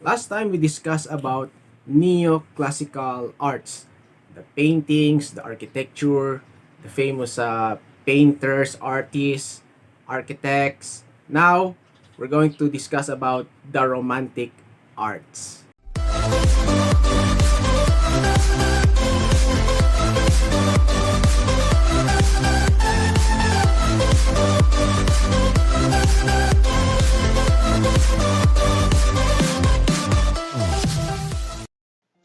Last time we discussed about neoclassical arts, the paintings, the architecture, the famous painters, artists, architects. Now, we're going to discuss about the romantic arts.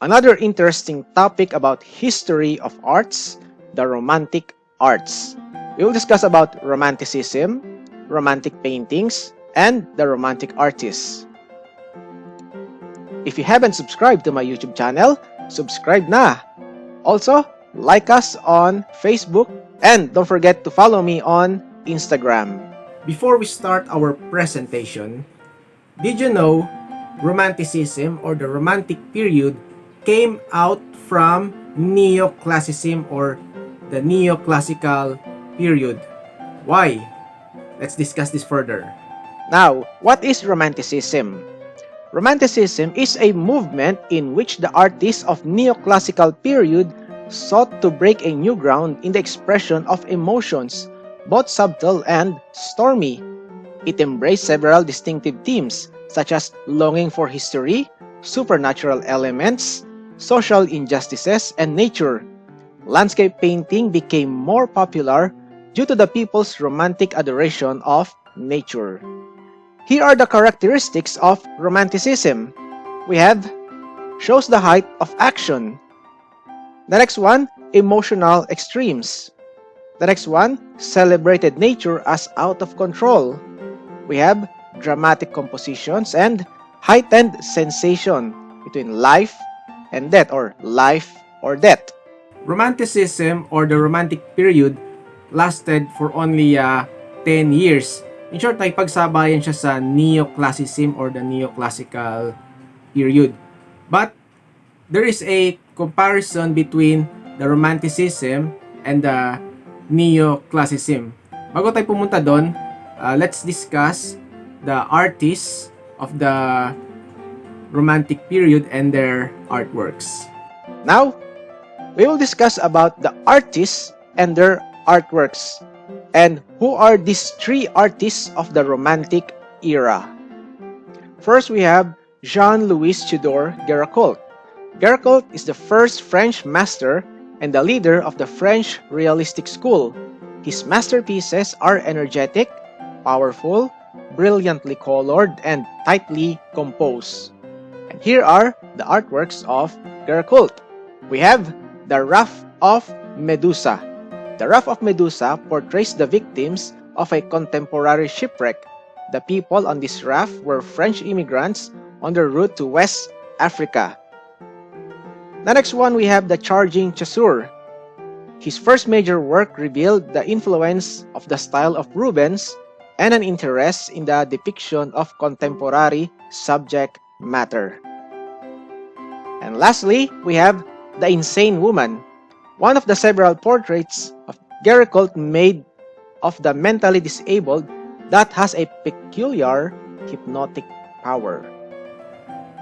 Another interesting topic about history of arts, the romantic arts. We will discuss about romanticism, romantic paintings, and the romantic artists. If you haven't subscribed to my YouTube channel, subscribe na. Also, like us on Facebook and don't forget to follow me on Instagram. Before we start our presentation, did you know Romanticism or the Romantic period came out from Neoclassicism or the Neoclassical period? Why? Let's discuss this further. Now, what is Romanticism? Romanticism is a movement in which the artists of neoclassical period sought to break a new ground in the expression of emotions, both subtle and stormy. It embraced several distinctive themes such as longing for history, supernatural elements, social injustices, and nature. Landscape painting became more popular due to the people's romantic adoration of nature. Here are the characteristics of Romanticism. We have shows the height of action. The next one, emotional extremes. The next one, celebrated nature as out of control. We have dramatic compositions and heightened sensation between life and death or life or death. Romanticism or the Romantic period lasted for only 10 years. In short, ay pagsabayan siya sa Neoclassicism or the Neoclassical period. But there is a comparison between the Romanticism and the Neoclassicism. Bago tayo pumunta doon, let's discuss the artists of the Romantic period and their artworks. Now, we will discuss about the artists and their artworks. And who are these three artists of the Romantic era? First, we have Jean-Louis Tudor Géricault. Géricault is the first French master and the leader of the French realistic school. His masterpieces are energetic, powerful, brilliantly colored, and tightly composed. And here are the artworks of Géricault. We have the Raft of Medusa. The Raft of Medusa portrays the victims of a contemporary shipwreck. The people on this raft were French immigrants on their route to West Africa. The next one, we have the Charging Chasseur. His first major work revealed the influence of the style of Rubens and an interest in the depiction of contemporary subject matter. And lastly, we have the Insane Woman, one of the several portraits of Géricault made of the mentally disabled that has a peculiar hypnotic power.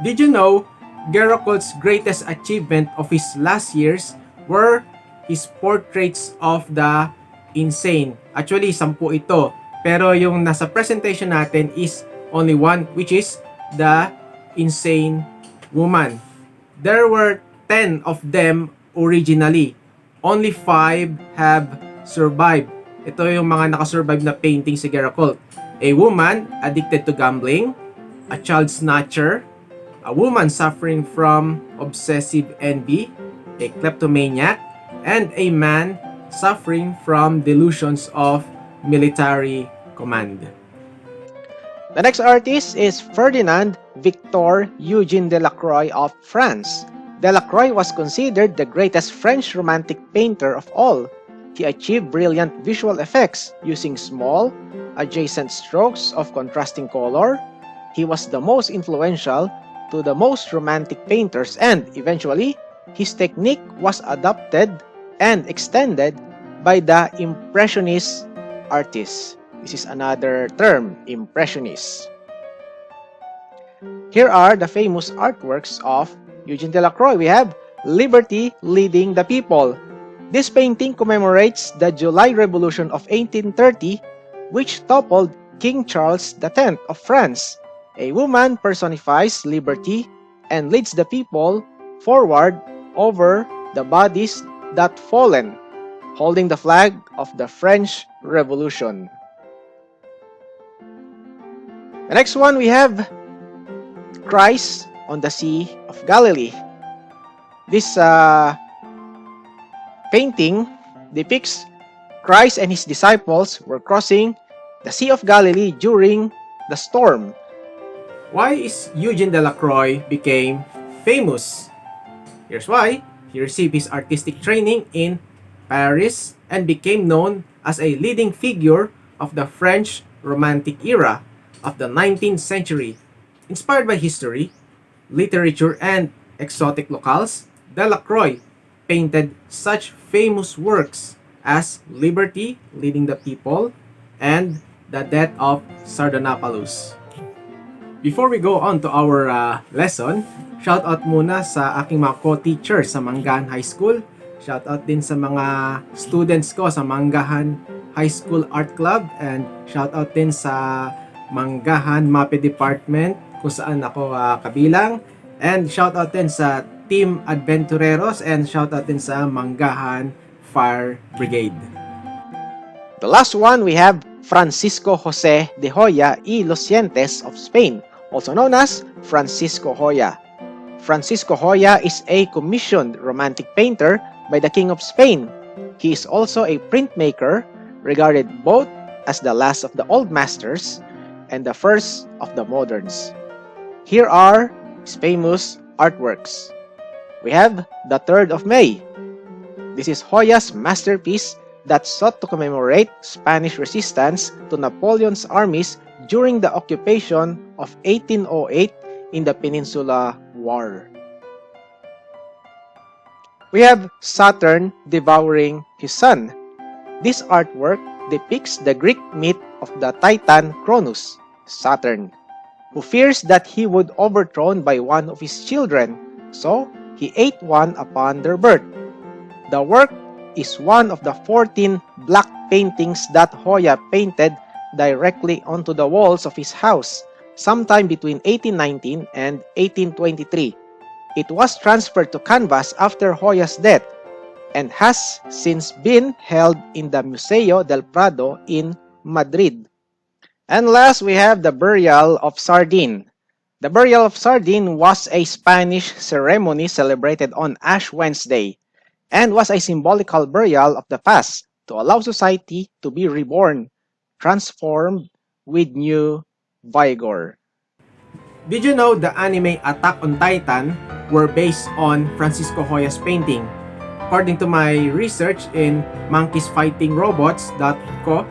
Did you know Géricault's greatest achievement of his last years were his portraits of the insane? Actually, 10 ito. Pero yung nasa presentation natin is only one, which is the Insane Woman. There were 10 of them originally. Only 5 have survived. Ito yung mga nakasurvive na painting si Géricault. A woman addicted to gambling, a child snatcher, a woman suffering from obsessive envy, a kleptomaniac, and a man suffering from delusions of military command. The next artist is Ferdinand Victor Eugène Delacroix of France. Delacroix was considered the greatest French romantic painter of all. He achieved brilliant visual effects using small, adjacent strokes of contrasting color. He was the most influential to the most romantic painters, and eventually, his technique was adopted and extended by the Impressionist artists. This is another term, Impressionist. Here are the famous artworks of Eugene Delacroix. We have Liberty Leading the People. This painting commemorates the July Revolution of 1830, which toppled King Charles X of France. A woman personifies liberty and leads the people forward over the bodies that fallen, holding the flag of the French Revolution. The next one we have Christ on the Sea of Galilee. This painting depicts Christ and his disciples were crossing the Sea of Galilee during the storm. Why is Eugene Delacroix became famous? Here's why. He received his artistic training in Paris and became known as a leading figure of the French Romantic era of the 19th century. Inspired by history, literature, and exotic locales, Delacroix painted such famous works as Liberty Leading the People and The Death of Sardanapalus. Before we go on to our lesson, shout out muna sa aking mga co-teachers sa Manggahan High School. Shout out din sa mga students ko sa Manggahan High School Art Club, and shout out din sa Manggahan MAPE Department kung saan ako kabilang, and shout out din sa Team Adventureros, and shout out din sa Manggahan Fire Brigade. The last one we have Francisco Jose de Hoya y Lucientes of Spain, also known as Francisco Hoya. Francisco Hoya is a commissioned romantic painter by the King of Spain. He is also a printmaker, regarded both as the last of the old masters and the first of the moderns. Here are his famous artworks. We have the 3rd of May. This is Hoya's masterpiece that sought to commemorate Spanish resistance to Napoleon's armies during the occupation of 1808 in the Peninsular War. We have Saturn devouring his son. This artwork depicts the Greek myth of the Titan Cronus, Saturn, who fears that he would overthrown by one of his children, so he ate one upon their birth. The work is one of the 14 black paintings that Hoya painted directly onto the walls of his house sometime between 1819 and 1823. It was transferred to canvas after Hoya's death and has since been held in the Museo del Prado in Madrid. And last, we have the burial of Sardine. The burial of Sardine was a Spanish ceremony celebrated on Ash Wednesday and was a symbolical burial of the past to allow society to be reborn, transformed with new vigor. Did you know the anime Attack on Titan were based on Francisco Hoya's painting? According to my research in monkeysfightingrobots.co,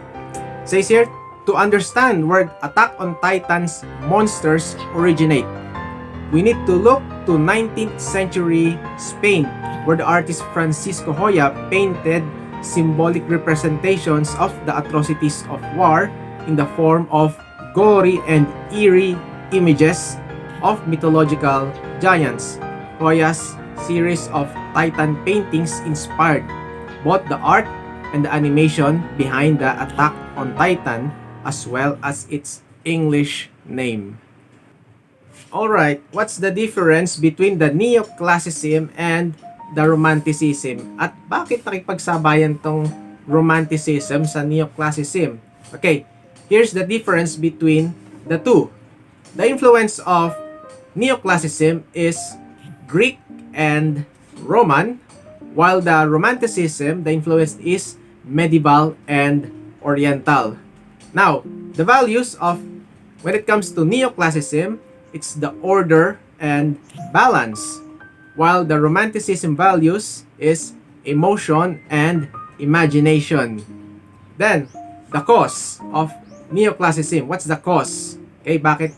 says here, to understand where Attack on Titan's monsters originate, we need to look to 19th century Spain, where the artist Francisco Hoya painted symbolic representations of the atrocities of war in the form of gory and eerie images of mythological giants. Hoya's series of Titan paintings inspired both the art and the animation behind the Attack on Titan, as well as its English name. Alright, what's the difference between the Neoclassicism and the Romanticism? At bakit nakipagsabayan tong Romanticism sa Neoclassicism? Okay, here's the difference between the two. The influence of Neoclassicism is Greek and Roman, while the Romanticism, the influence is medieval and Oriental. Now, the values of, when it comes to Neoclassicism, it's the order and balance, while the Romanticism values is emotion and imagination. Then, the cause of Neoclassicism. What's the cause? Okay, bakit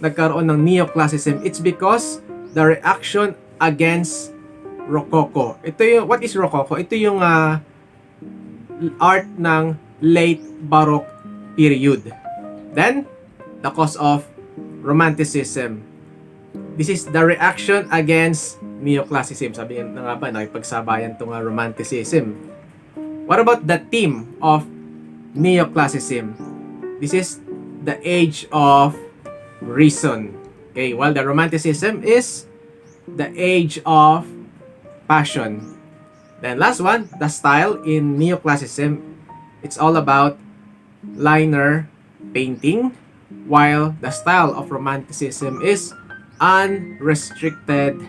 nagkaroon ng Neoclassicism? It's because the reaction against Rococo. Ito yung, what is Rococo? Ito yung art ng late Baroque period. Then, the cause of Romanticism. This is the reaction against Neoclassicism. Sabi na nga ba, nakipagsabayan itong Romanticism. What about the theme of Neoclassicism? This is the age of reason. Okay, while the Romanticism is the age of passion. Then last one, the style in Neoclassicism, it's all about liner painting, while the style of Romanticism is unrestricted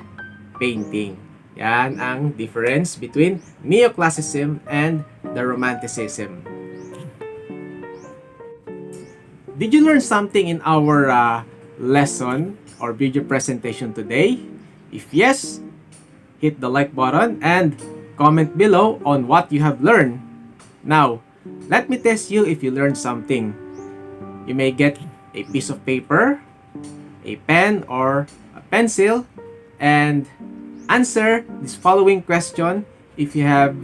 painting. Yan ang difference between Neoclassicism and the Romanticism. Did you learn something in our lesson or video presentation today? If yes, hit the like button and comment below on what you have learned. Now, let me test you if you learned something. You may get a piece of paper, a pen or a pencil, and answer this following question if you have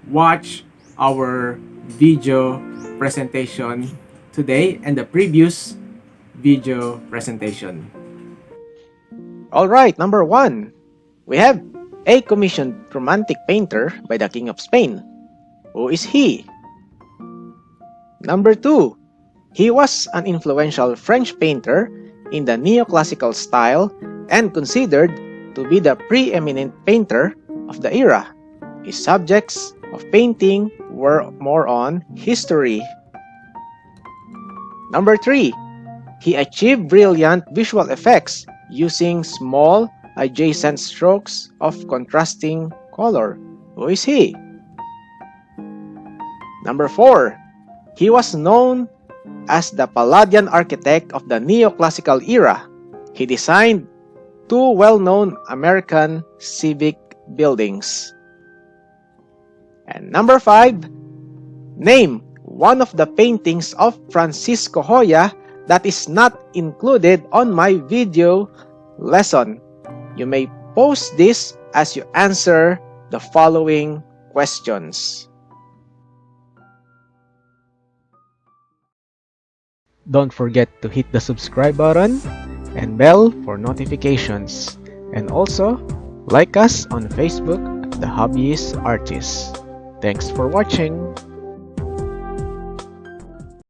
watched our video presentation today and the previous video presentation. Alright, number 1. We have a commissioned romantic painter by the King of Spain. Who is he? Number 2. He was an influential French painter in the neoclassical style and considered to be the preeminent painter of the era. His subjects of painting were more on history. Number 3. He achieved brilliant visual effects using small adjacent strokes of contrasting color. Who is he? Number 4. He was known as the Palladian architect of the neoclassical era. He designed 2 well-known American civic buildings. And number 5, name one of the paintings of Francisco Goya that is not included on my video lesson. You may post this as you answer the following questions. Don't forget to hit the subscribe button and bell for notifications. And also, like us on Facebook at The Hobbyist Artist. Thanks for watching!